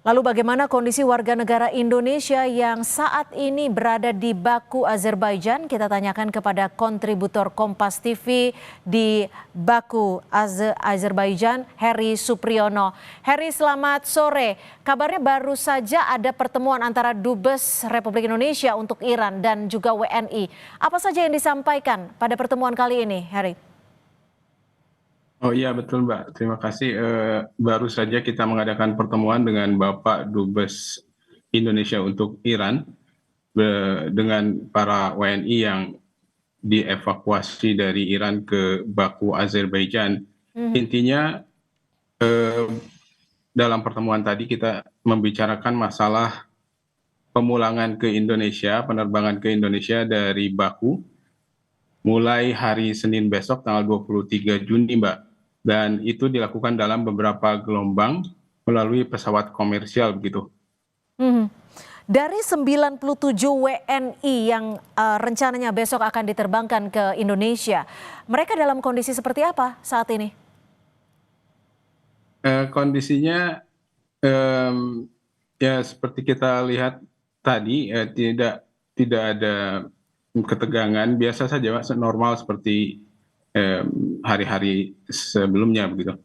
Lalu bagaimana kondisi warga negara Indonesia yang saat ini berada di Baku, Azerbaijan? Kita tanyakan kepada kontributor Kompas TV di Baku, Azerbaijan, Heri Supriyono. Heri, selamat sore. Kabarnya baru saja ada pertemuan antara Dubes Republik Indonesia untuk Iran dan juga WNI. Apa saja yang disampaikan pada pertemuan kali ini, Heri? Oh iya betul Mbak, terima kasih. Baru saja kita mengadakan pertemuan dengan Bapak Dubes Indonesia untuk Iran dengan para WNI yang dievakuasi dari Iran ke Baku, Azerbaijan. Intinya dalam pertemuan tadi kita membicarakan masalah pemulangan ke Indonesia, penerbangan ke Indonesia dari Baku mulai hari Senin besok tanggal 23 Juni Mbak. Dan itu dilakukan dalam beberapa gelombang melalui pesawat komersial begitu. Dari 97 WNI yang rencananya besok akan diterbangkan ke Indonesia, mereka dalam kondisi seperti apa saat ini? Kondisinya ya seperti kita lihat tadi, tidak ada ketegangan, biasa saja Pak, normal seperti hari-hari sebelumnya begitu.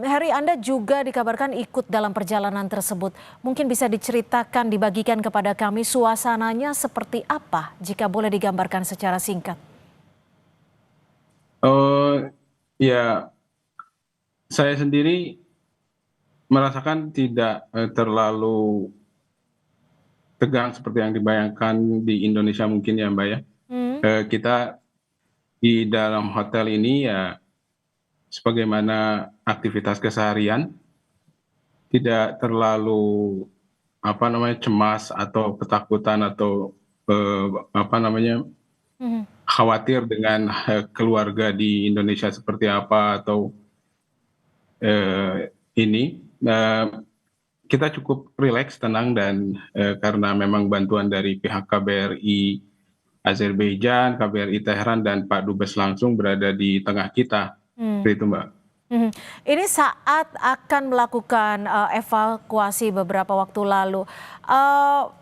Heri, Anda juga dikabarkan ikut dalam perjalanan tersebut. Mungkin bisa diceritakan, dibagikan kepada kami suasananya seperti apa jika boleh digambarkan secara singkat. Ya, saya sendiri merasakan tidak terlalu tegang seperti yang dibayangkan di Indonesia mungkin ya Mbak ya. Kita di dalam hotel ini ya sebagaimana aktivitas keseharian, tidak terlalu cemas atau ketakutan atau khawatir dengan keluarga di Indonesia seperti apa atau ini. Kita cukup rileks, tenang, dan karena memang bantuan dari pihak KBRI Azerbaijan, KBRI Teheran, dan Pak Dubes langsung berada di tengah kita. Seperti itu Mbak. Ini saat akan melakukan evakuasi beberapa waktu lalu,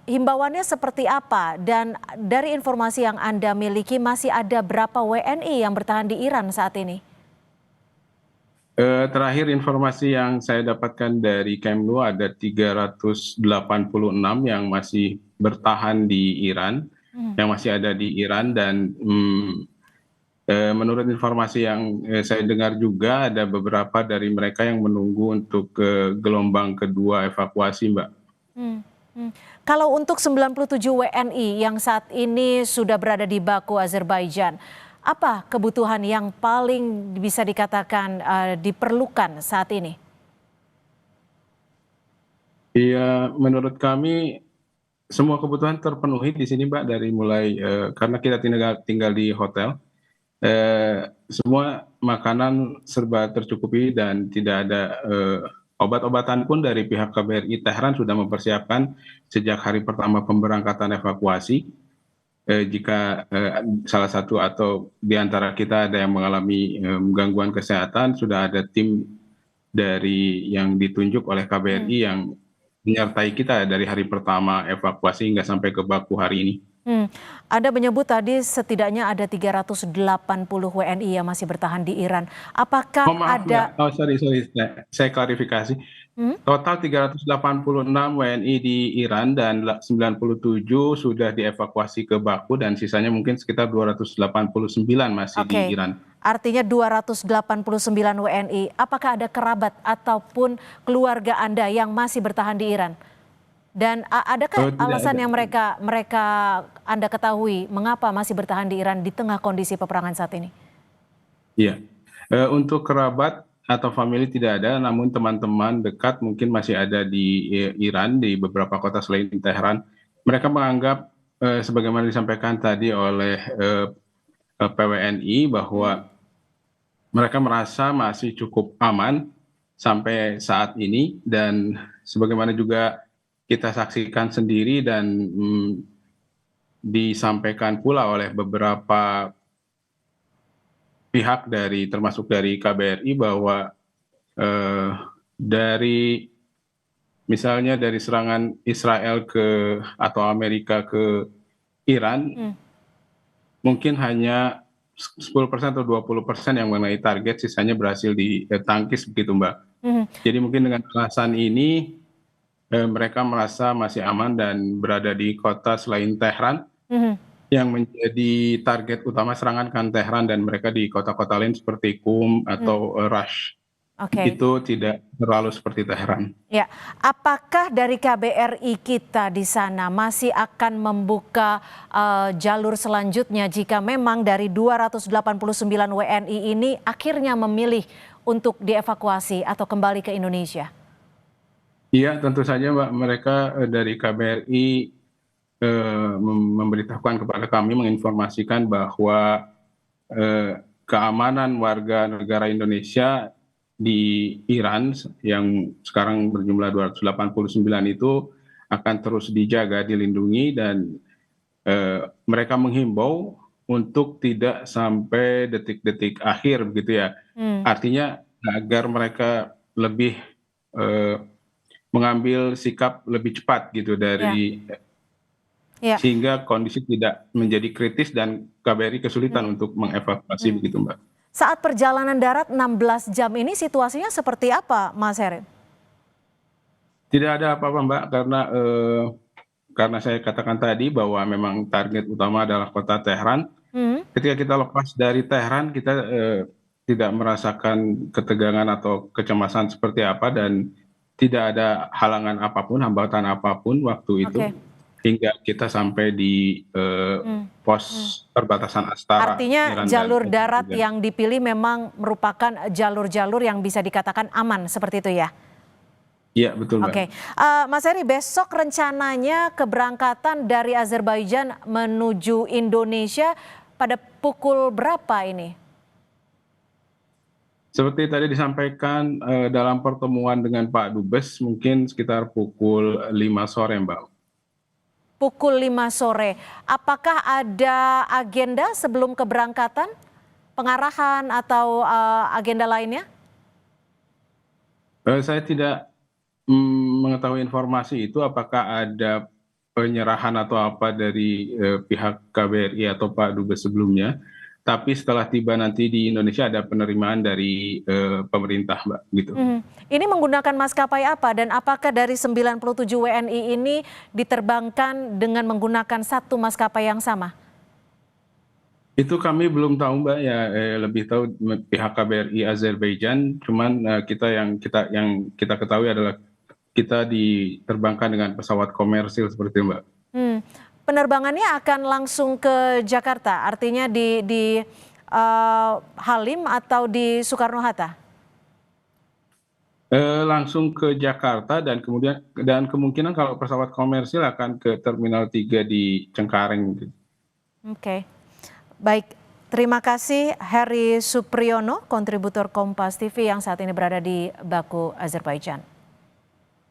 himbauannya seperti apa? Dan dari informasi yang Anda miliki, masih ada berapa WNI yang bertahan di Iran saat ini? Terakhir informasi yang saya dapatkan dari Kemlu ada 386 yang masih bertahan di Iran, yang masih ada di Iran, dan menurut informasi yang saya dengar juga ada beberapa dari mereka yang menunggu untuk gelombang kedua evakuasi, Mbak. Kalau untuk 97 WNI yang saat ini sudah berada di Baku, Azerbaijan, apa kebutuhan yang paling bisa dikatakan diperlukan saat ini? Iya, menurut kami semua kebutuhan terpenuhi di sini, Mbak, dari mulai karena kita tinggal di hotel, semua makanan serba tercukupi dan tidak ada obat-obatan pun dari pihak KBRI Teheran sudah mempersiapkan sejak hari pertama pemberangkatan evakuasi. Jika salah satu atau di antara kita ada yang mengalami gangguan kesehatan, sudah ada tim dari yang ditunjuk oleh KBRI yang menyertai kita dari hari pertama evakuasi hingga sampai ke Baku hari ini. Anda menyebut tadi setidaknya ada 380 WNI yang masih bertahan di Iran. Apakah Maaf ada... ya, sorry, saya klarifikasi. Total 386 WNI di Iran dan 97 sudah dievakuasi ke Baku dan sisanya mungkin sekitar 289 masih di Iran. Artinya 289 WNI. Apakah ada kerabat ataupun keluarga Anda yang masih bertahan di Iran? Dan adakah alasan yang mereka Anda ketahui mengapa masih bertahan di Iran di tengah kondisi peperangan saat ini? Iya, untuk kerabat atau famili tidak ada, namun teman-teman dekat mungkin masih ada di Iran, di beberapa kota selain Teheran. Mereka menganggap sebagaimana disampaikan tadi oleh PWNI bahwa mereka merasa masih cukup aman sampai saat ini, dan sebagaimana juga kita saksikan sendiri dan disampaikan pula oleh beberapa pihak termasuk dari KBRI bahwa dari misalnya dari serangan Israel atau Amerika ke Iran, mungkin hanya 10% atau 20% yang mengenai target, sisanya berhasil ditangkis begitu Mbak. Jadi mungkin dengan alasan ini mereka merasa masih aman dan berada di kota selain Tehran, yang menjadi target utama serangan kan Tehran, dan mereka di kota-kota lain seperti Qum atau Rash. Itu tidak terlalu seperti Tehran. Ya, apakah dari KBRI kita di sana masih akan membuka jalur selanjutnya jika memang dari 289 WNI ini akhirnya memilih untuk dievakuasi atau kembali ke Indonesia? Iya, tentu saja Mbak, mereka dari KBRI memberitahukan kepada kami, menginformasikan bahwa keamanan warga negara Indonesia di Iran yang sekarang berjumlah 289 itu akan terus dijaga, dilindungi, dan mereka menghimbau untuk tidak sampai detik-detik akhir begitu ya. Artinya agar mereka lebih mengambil sikap lebih cepat gitu sehingga kondisi tidak menjadi kritis dan KBRI kesulitan untuk mengevakuasi begitu Mbak. Saat perjalanan darat 16 jam ini situasinya seperti apa, Mas Herin? Tidak ada apa-apa Mbak, karena saya katakan tadi bahwa memang target utama adalah kota Tehran. Ketika kita lepas dari Tehran, kita tidak merasakan ketegangan atau kecemasan seperti apa, dan tidak ada halangan apapun, hambatan apapun waktu itu. Hingga kita sampai di pos perbatasan Astara. Artinya jalur darat yang dipilih memang merupakan jalur-jalur yang bisa dikatakan aman, seperti itu ya? Iya, betul Mbak. Mas Heri, besok rencananya keberangkatan dari Azerbaijan menuju Indonesia pada pukul berapa ini? Seperti tadi disampaikan dalam pertemuan dengan Pak Dubes, mungkin sekitar pukul 5 sore Mbak. Pukul 5 sore. Apakah ada agenda sebelum keberangkatan? Pengarahan atau agenda lainnya? Saya tidak mengetahui informasi itu, apakah ada penyerahan atau apa dari pihak KBRI atau Pak Dubes sebelumnya. Tapi setelah tiba nanti di Indonesia ada penerimaan dari pemerintah Mbak gitu. Ini menggunakan maskapai apa, dan apakah dari 97 WNI ini diterbangkan dengan menggunakan satu maskapai yang sama? Itu kami belum tahu Mbak ya, lebih tahu pihak KBRI Azerbaijan. Cuman yang kita ketahui adalah kita diterbangkan dengan pesawat komersil seperti itu Mbak. Penerbangannya akan langsung ke Jakarta, artinya di Halim atau di Soekarno-Hatta? Langsung ke Jakarta, dan kemungkinan kalau pesawat komersil akan ke Terminal 3 di Cengkareng. Baik, terima kasih Heri Supriyono, kontributor Kompas TV yang saat ini berada di Baku, Azerbaijan.